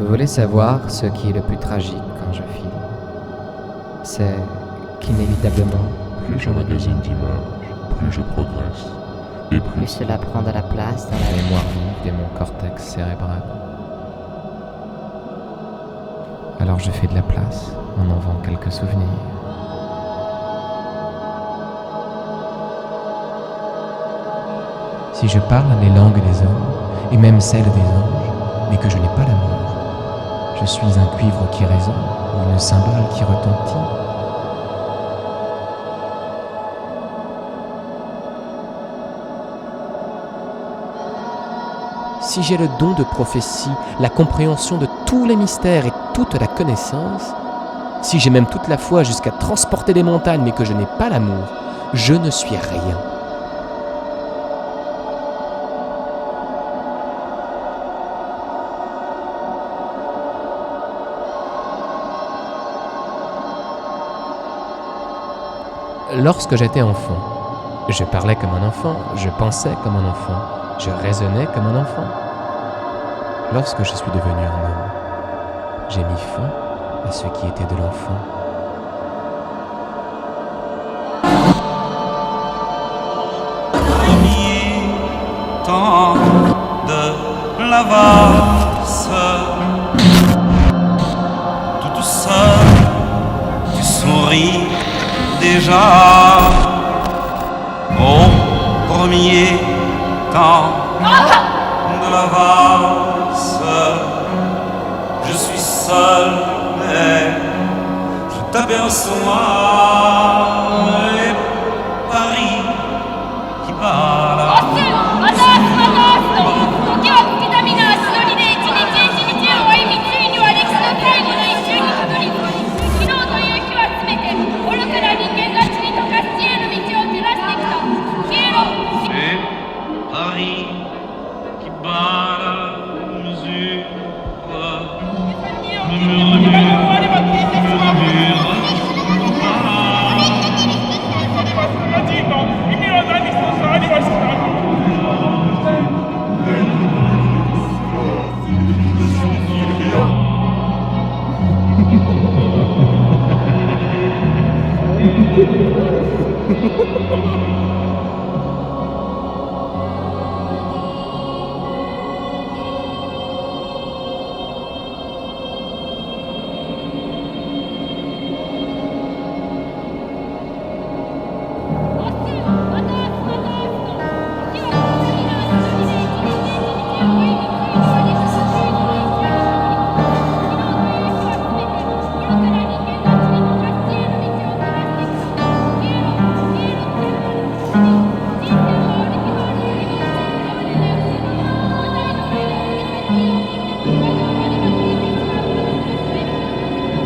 Vous voulez savoir ce qui est le plus tragique quand je file? C'est qu'inévitablement, Plus je magasine d'images, plus je progresse, et Plus cela prend de la place dans la la mémoire vive de mon cortex cérébral. Alors je fais de la place, en enlevant quelques souvenirs. Si je parle les langues des hommes, et même celles des anges, mais que je n'ai pas l'amour, je suis un cuivre qui résonne, ou une cymbale qui retentit. Si j'ai le don de prophétie, la compréhension de tous les mystères et toute la connaissance, si j'ai même toute la foi jusqu'à transporter des montagnes mais que je n'ai pas l'amour, je ne suis rien. Lorsque j'étais enfant, je parlais comme un enfant, je pensais comme un enfant, je raisonnais comme un enfant. Lorsque je suis devenu un homme, j'ai mis fin à ce qui était de l'enfant. Premier temps de la valse, toute seule, tu souris déjà. Au premier temps de la valse, je suis seul, mais je t'aperçois. Et Paris qui bat là. 時はピタミナーしのりで一日一日を歩みついには歴史の最後の一瞬にたどり着き、昨日という日は全て愚かな人間が地に溶かす知恵の道を照らしてきた。消えろ。 Et Paris qui bat la mesure.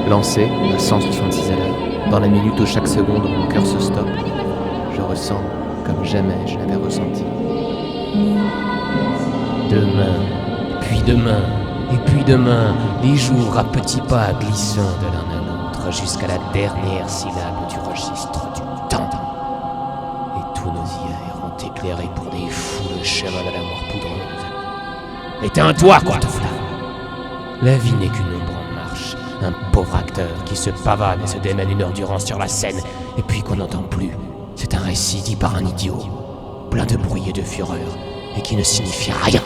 Lancé à 166 à l'heure, dans la minute où chaque seconde où mon cœur se stoppe, je ressens comme jamais je l'avais ressenti. Demain, puis demain, et puis demain, les jours à petits pas glissant de l'un à l'autre jusqu'à la dernière syllabe du registre du temps. Et tous nos yeux erront éclairés pour des fous le chemin de la mort poudreuse. Éteins-toi, Courteflard! La vie n'est qu'une ombre en marche, un pauvre acteur qui se pavane et se démène une heure durant sur la scène, et puis qu'on n'entend plus. C'est un récit dit par un idiot, plein de bruit et de fureur, et qui ne signifie rien.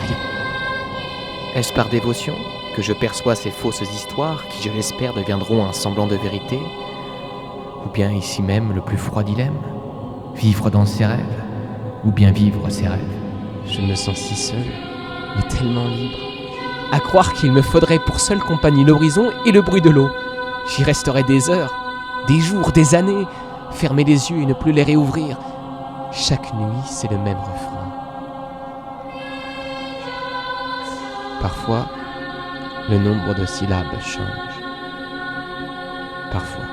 Est-ce par dévotion que je perçois ces fausses histoires qui, je l'espère, deviendront un semblant de vérité? Ou bien ici même le plus froid dilemme? Vivre dans ses rêves? Ou bien vivre ses rêves? Je me sens si seul, mais tellement libre. À croire qu'il me faudrait pour seule compagnie l'horizon et le bruit de l'eau. J'y resterai des heures, des jours, des années, fermer les yeux et ne plus les réouvrir. Chaque nuit, c'est le même refrain. Parfois, le nombre de syllabes change. Parfois.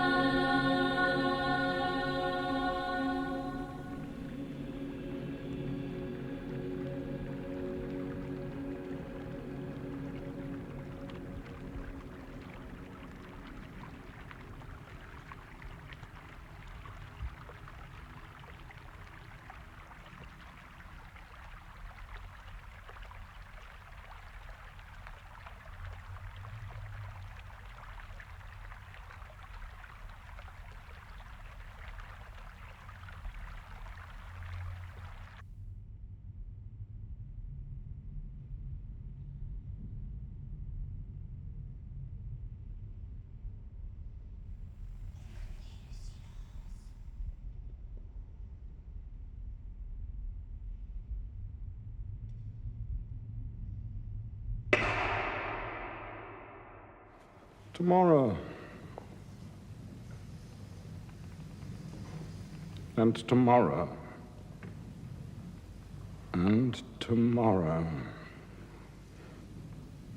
Tomorrow. And tomorrow. And tomorrow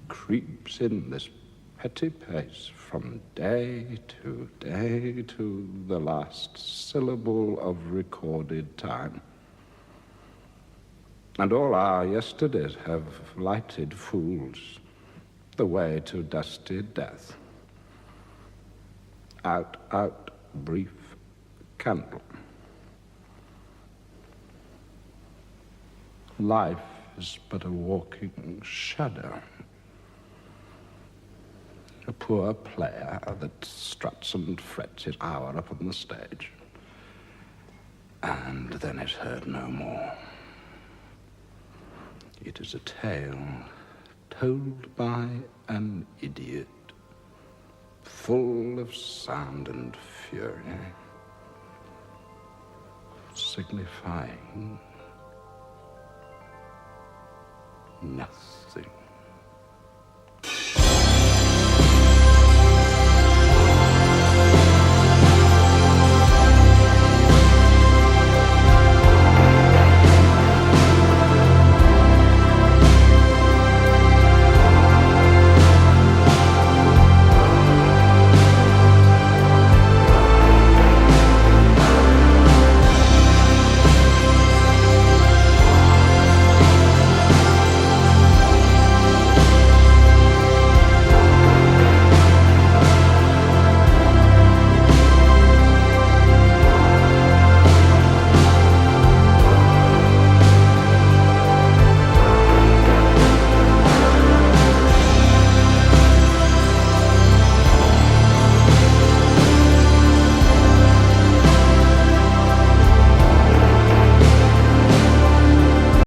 creeps in this petty pace from day to day to the last syllable of recorded time. And all our yesterdays have lighted fools the way to dusty death. Out, out, brief candle. Life is but a walking shadow. A poor player that struts and frets his hour upon the stage. And then is heard no more. It is a tale told by an idiot, full of sound and fury, signifying nothing.